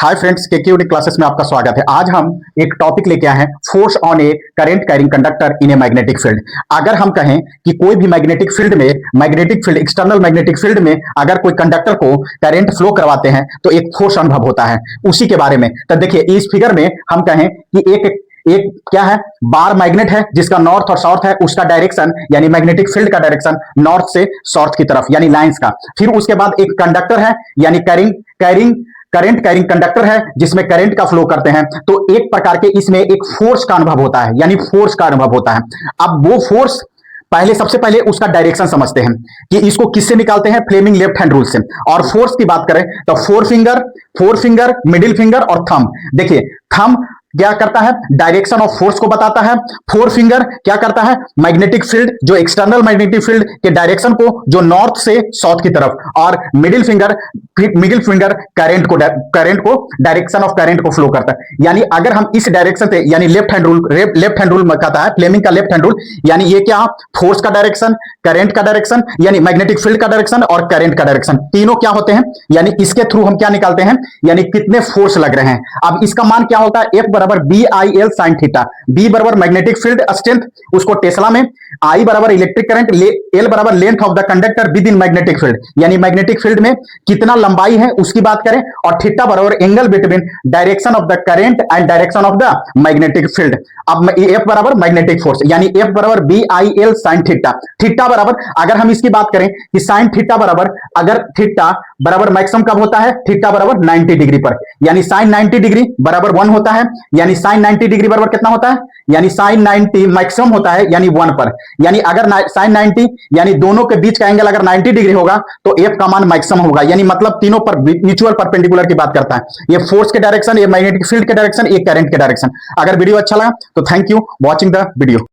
Hi friends, KK classes में आपका स्वागत है। आज हम एक टॉपिक लेके आए हैं, force on A current carrying conductor in a magnetic field. अगर हम कहें कि कोई भी मैग्नेटिक फील्ड में, magnetic field, external magnetic field में अगर कोई कंडक्टर को करंट फ्लो करवाते हैं तो एक फोर्स अनुभव होता है, उसी के बारे में। तो देखिए इस फिगर में हम कहें कि एक क्या है, बार मैग्नेट है जिसका नॉर्थ और साउथ है, उसका डायरेक्शन यानी मैग्नेटिक फील्ड का डायरेक्शन नॉर्थ से साउथ की तरफ यानी लाइंस का। फिर उसके बाद एक कंडक्टर है यानी करंट कैरिंग कंडक्टर है जिसमें करंट का फ्लो करते हैं। तो एक प्रकार के इसमें एक फोर्स का अनुभव होता है, यानी फोर्स का अनुभव होता है। अब वो फोर्स सबसे पहले उसका डायरेक्शन समझते हैं कि इसको किससे निकालते हैं, फ्लेमिंग लेफ्ट हैंड रूल से। और फोर्स की बात करें तो फोर फिंगर, मिडिल फिंगर और थंब। देखिए थंब क्या करता है, डायरेक्शन ऑफ फोर्स को बताता है। फोर फिंगर क्या करता है, मैग्नेटिक फील्ड, जो एक्सटर्नल मैग्नेटिक फील्ड के डायरेक्शन को, जो नॉर्थ से साउथ की तरफ। और मिडिल फिंगर करंट को डायरेक्शन ऑफ करंट को फ्लो करता है। यानी अगर हम इस डायरेक्शन से, यानी लेफ्ट हैंड रूल में कहता है, फ्लेमिंग का लेफ्ट हैंड रूल, यानी ये क्या, फोर्स का डायरेक्शन, करंट का डायरेक्शन यानी मैग्नेटिक फील्ड का डायरेक्शन और करंट का डायरेक्शन, तीनों क्या होते हैं, यानी इसके थ्रू हम क्या निकालते हैं, यानी कितने फोर्स लग रहे हैं। अब इसका मान क्या होता है, F बराबर BIL sin थीटा। B बराबर मैग्नेटिक फील्ड स्ट्रेंथ, उसको टेस्ला में, I बराबर इलेक्ट्रिक करंट, L बराबर length of the conductor with in magnetic field, यानी मैग्नेटिक फील्ड में कितना लंबाई है उसकी बात करें। और थीटा बराबर angle between direction of the current and direction of the magnetic field. अब F बराबर मैग्नेटिक फोर्स, यानी F बराबर BIL sin थीटा। थीटा बराबर, अगर हम इसकी बात करें कि साइन थीटा बराबर, अगर थीटा बराबर मैक्सिमम कब होता है, थीटा बराबर 90 डिग्री पर, यानी साइन 90 डिग्री बराबर 1 होता है। यानी साइन 90 डिग्री बराबर कितना होता है, यानी साइन 90 मैक्सिमम होता है यानी 1 पर। यानी अगर साइन 90 यानी दोनों के बीच का एंगल अगर 90 डिग्री होगा तो F का मान मैक्सिमम होगा, यानी मतलब तीनों पर म्यूचुअल परपेंडिकुलर की बात करता है। ये फोर्स के डायरेक्शन, ये मैग्नेटिक फील्ड के डायरेक्शन, ये करंट के डायरेक्शन। अगर वीडियो अच्छा लगा तो thank you watching the video.